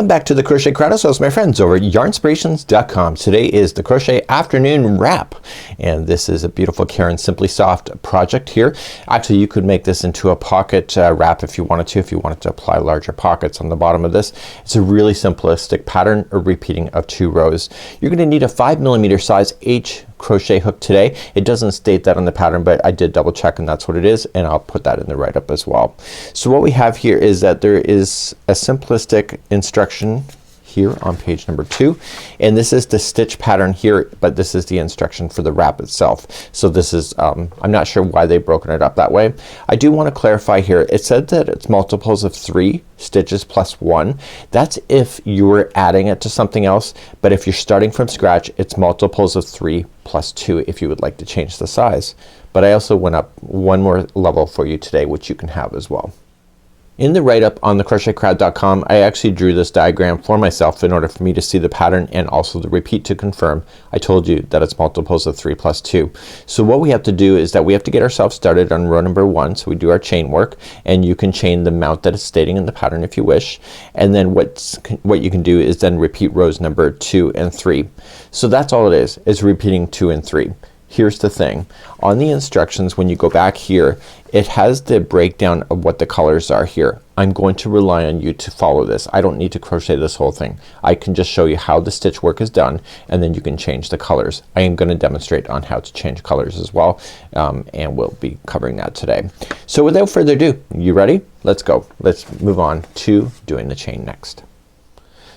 Welcome back to the Crochet Crowd House, my friends over at yarnspirations.com. Today is the Crochet Afternoon Wrap, and this is a beautiful Caron Simply Soft project here. Actually, you could make this into a pocket wrap if you wanted to apply larger pockets on the bottom of this. It's a really simplistic pattern, a repeating of 2 rows. You're gonna need a 5mm size H crochet hook today. It doesn't state that on the pattern, but I did double check and that's what it is, and I'll put that in the write-up as well. So what we have here is that there is a simplistic instruction here on page number 2, and this is the stitch pattern here, but this is the instruction for the wrap itself. So this is I'm not sure why they've broken it up that way. I do want to clarify here, it said that it's multiples of 3 stitches plus 1. That's if you were adding it to something else, but if you're starting from scratch, it's multiples of 3 plus 2 if you would like to change the size. But I also went up one more level for you today, which you can have as well. In the write-up on the crochetcrowd.com, I actually drew this diagram for myself in order for me to see the pattern and also the repeat to confirm. I told you that it's multiples of 3 plus 2. So what we have to do is that we have to get ourselves started on row number 1. So we do our chain work, and you can chain the amount that is stating in the pattern if you wish. And then what you can do is then repeat rows number 2 and 3. So that's all it is repeating 2 and 3. Here's the thing. On the instructions, when you go back here, it has the breakdown of what the colors are here. I'm going to rely on you to follow this. I don't need to crochet this whole thing. I can just show you how the stitch work is done, and then you can change the colors. I am gonna demonstrate on how to change colors as well, and we'll be covering that today. So without further ado, you ready? Let's go. Let's move on to doing the chain next.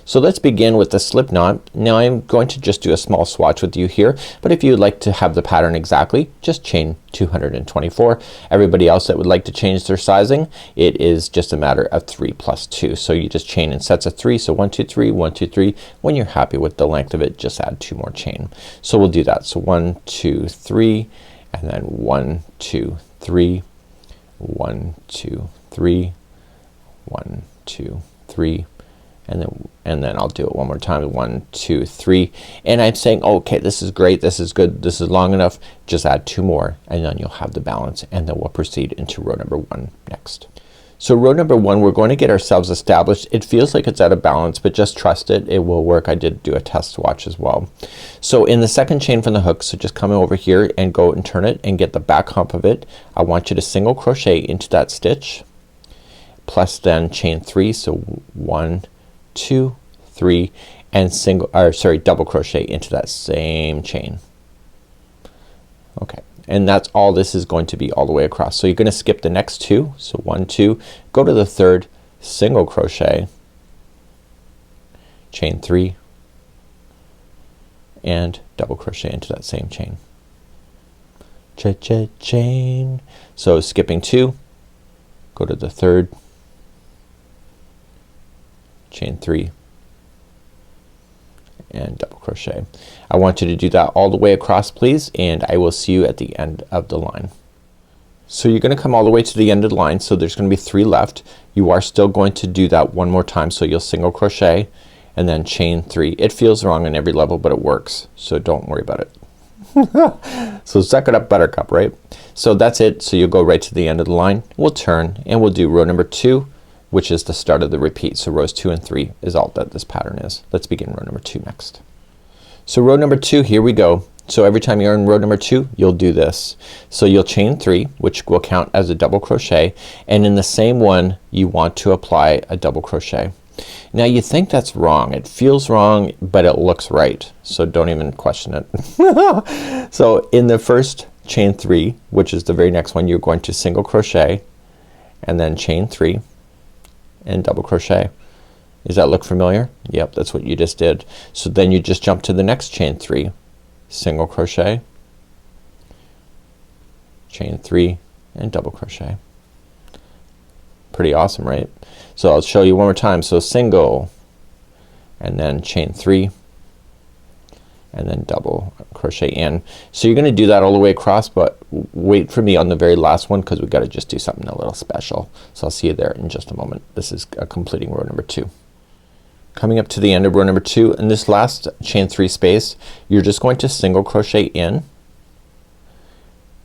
So let's begin with the slip knot. Now I'm going to just do a small swatch with you here, but if you would like to have the pattern exactly, just chain 224. Everybody else that would like to change their sizing, it is just a matter of 3 plus 2. So you just chain in sets of 3. So 1, 2, 3, 1, 2, 3. When you're happy with the length of it, just add 2 more chain. So we'll do that. So 1, 2, 3, and then 1, 2, 3, 1, 2, 3, 1, 2, 3, and then I'll do it one more time. 1, 2, 3, and I'm saying okay, this is great, this is good, this is long enough, just add 2 more and then you'll have the balance, and then we'll proceed into row number 1 next. So row number 1, we're going to get ourselves established. It feels like it's out of balance, but just trust it, it will work. I did do a test swatch as well. So in the second chain from the hook, so just come over here and go and turn it and get the back hump of it. I want you to single crochet into that stitch, plus then chain 3, so 1, 2, 3, and double crochet into that same chain. Okay, and that's all this is going to be all the way across. So you're gonna skip the next 2. So 1, 2, go to the third, single crochet, chain 3, and double crochet into that same chain. Chain. So skipping 2, go to the third, chain 3, and double crochet. I want you to do that all the way across, please, and I will see you at the end of the line. So you're gonna come all the way to the end of the line, so there's gonna be 3 left. You are still going to do that one more time, so you'll single crochet and then chain 3. It feels wrong on every level, but it works, so don't worry about it. So suck it up, buttercup, right? So that's it. So you'll go right to the end of the line. We'll turn and we'll do row number 2, which is the start of the repeat. So rows 2 and 3 is all that this pattern is. Let's begin row number 2 next. So row number 2, here we go. So every time you're in row number 2, you'll do this. So you'll chain 3, which will count as a double crochet, and in the same one you want to apply a double crochet. Now you think that's wrong. It feels wrong, but it looks right. So don't even question it. So in the first chain 3, which is the very next one, you're going to single crochet and then chain 3 and double crochet. Does that look familiar? Yep, that's what you just did. So then you just jump to the next chain 3, single crochet, chain 3, and double crochet. Pretty awesome, right? So I'll show you one more time. So single and then chain 3 and then double crochet in. So you're gonna do that all the way across, but wait for me on the very last one because we gotta just do something a little special. So I'll see you there in just a moment. This is completing row number 2. Coming up to the end of row number 2, in this last chain 3 space, you're just going to single crochet in,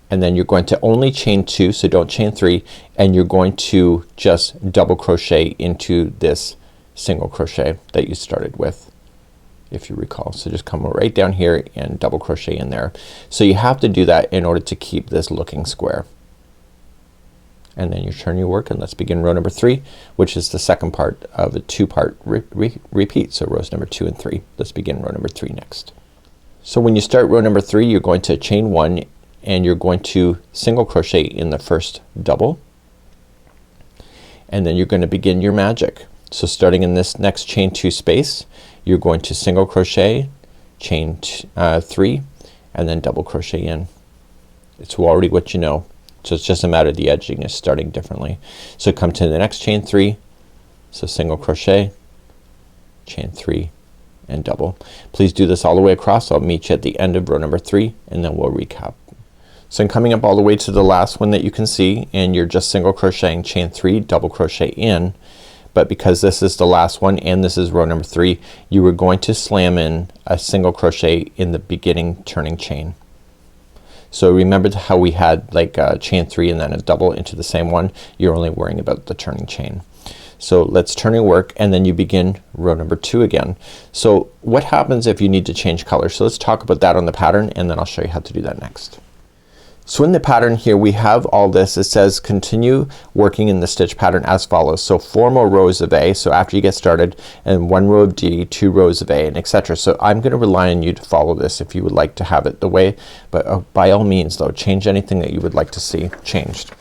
and then you're going to only chain 2, so don't chain 3, and you're going to just double crochet into this single crochet that you started with, if you recall. So just come right down here and double crochet in there. So you have to do that in order to keep this looking square. And then you turn your work, and let's begin row number 3, which is the second part of a 2-part repeat. So rows number 2 and 3. Let's begin row number 3 next. So when you start row number 3, you're going to chain 1 and you're going to single crochet in the first double, and then you're going to begin your magic. So starting in this next chain 2 space, you're going to single crochet, chain 3, and then double crochet in. It's already what you know. So it's just a matter of the edging is starting differently. So come to the next chain 3, so single crochet, chain 3, and double. Please do this all the way across. I'll meet you at the end of row number 3 and then we'll recap. So I'm coming up all the way to the last one that you can see, and you're just single crocheting, chain 3, double crochet in. But because this is the last one and this is row number 3, you were going to slam in a single crochet in the beginning turning chain. So remember how we had like chain 3 and then a double into the same one? You're only worrying about the turning chain. So let's turn your work, and then you begin row number 2 again. So what happens if you need to change color? So let's talk about that on the pattern, and then I'll show you how to do that next. So in the pattern here we have all this. It says continue working in the stitch pattern as follows. So 4 more rows of A, so after you get started, and 1 row of D, 2 rows of A, and etc. So I'm gonna rely on you to follow this if you would like to have it the way, but by all means though, change anything that you would like to see changed.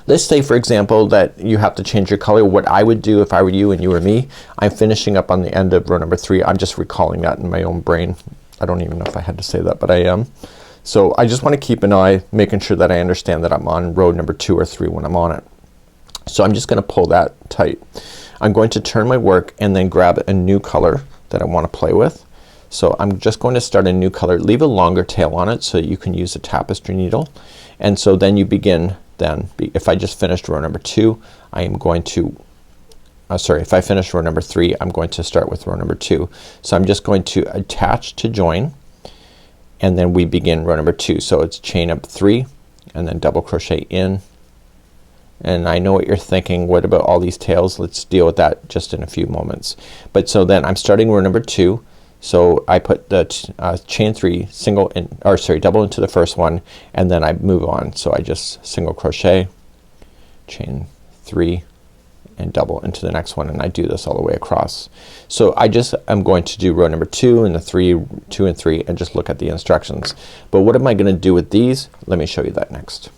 Let's say for example that you have to change your color. What I would do if I were you and you were me, I'm finishing up on the end of row number 3. I'm just recalling that in my own brain. I don't even know if I had to say that, but I am. So I just want to keep an eye making sure that I understand that I'm on row number 2 or 3 when I'm on it. So I'm just gonna pull that tight. I'm going to turn my work and then grab a new color that I want to play with. So I'm just going to start a new color. Leave a longer tail on it so you can use a tapestry needle. And so then you begin then. If I just finished row number 2, I am going to if I finish row number 3, I'm going to start with row number 2. So I'm just going to attach to join, and then we begin row number 2. So it's chain up 3 and then double crochet in. And I know what you're thinking, what about all these tails? Let's deal with that just in a few moments. But so then I'm starting row number 2. So I put the chain 3 single in, or sorry, double into the first one, and then I move on. So I just single crochet, chain 3, and double into the next one, and I do this all the way across. So I'm going to do row number 2 and the 2 and 3 and just look at the instructions. But what am I gonna do with these? Let me show you that next.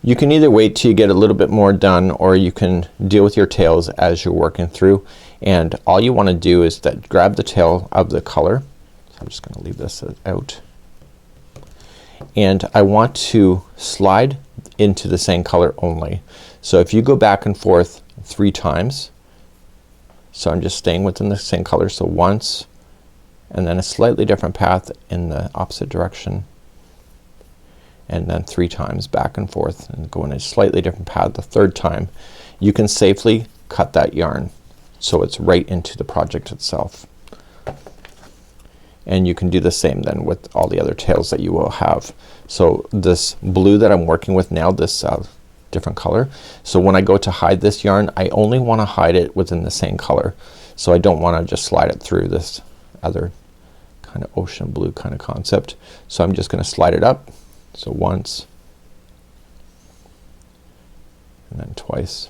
You can either wait till you get a little bit more done, or you can deal with your tails as you're working through. And all you want to do is that grab the tail of the color. So I'm just gonna leave this out. And I want to slide into the same color only. So if you go back and forth 3 times, so I'm just staying within the same color, so once, and then a slightly different path in the opposite direction, and then 3 times back and forth, and go in a slightly different path the 3rd time, you can safely cut that yarn so it's right into the project itself. And you can do the same then with all the other tails that you will have. So this blue that I'm working with now, this different color, so when I go to hide this yarn, I only want to hide it within the same color. So I don't want to just slide it through this other kind of ocean blue kind of concept. So I'm just gonna slide it up. So once, and then twice,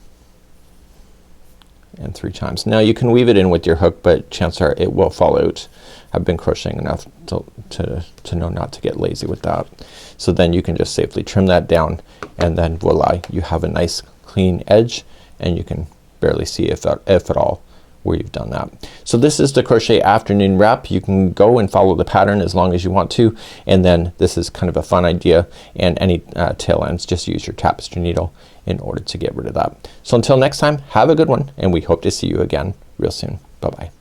and 3 times. Now you can weave it in with your hook, but chances are it will fall out. I've been crocheting enough to know not to get lazy with that. So then you can just safely trim that down, and then voila, you have a nice clean edge, and you can barely see if at all where you've done that. So this is the crochet afternoon wrap. You can go and follow the pattern as long as you want to, and then this is kind of a fun idea, and any tail ends, just use your tapestry needle in order to get rid of that. So until next time, have a good one, and we hope to see you again real soon. Bye bye.